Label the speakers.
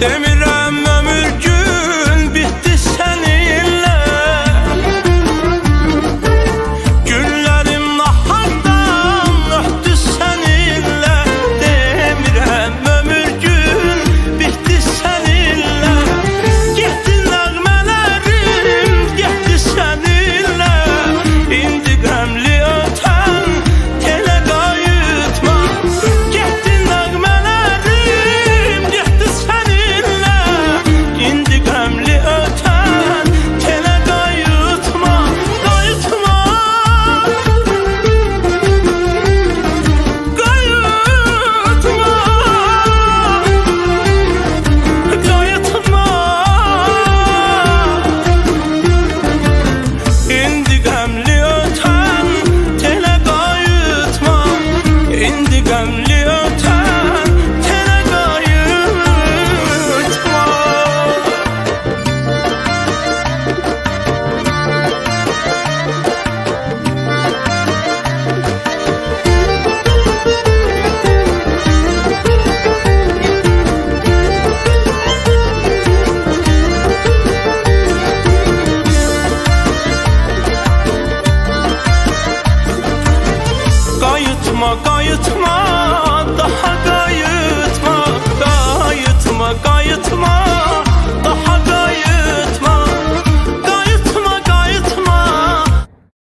Speaker 1: Demirəm ömür gün bitti seninle. Günlerim nahardan öhtü seninle. Demirəm ömür gün bitti seninle. Getdi nəğmələrim, getdi seninle. İndi qəmli ötən telə qayıtma. Getdi nəğmələrim, getdi seninle. İndi qəmli ötən telə qayıtma. Qayıtma, qayıtma, qayıtma. İndi qəmli ötən telə qayıtma. İndi qəmli ötən telə qayıtma. Qayıtma, qayıtma, daha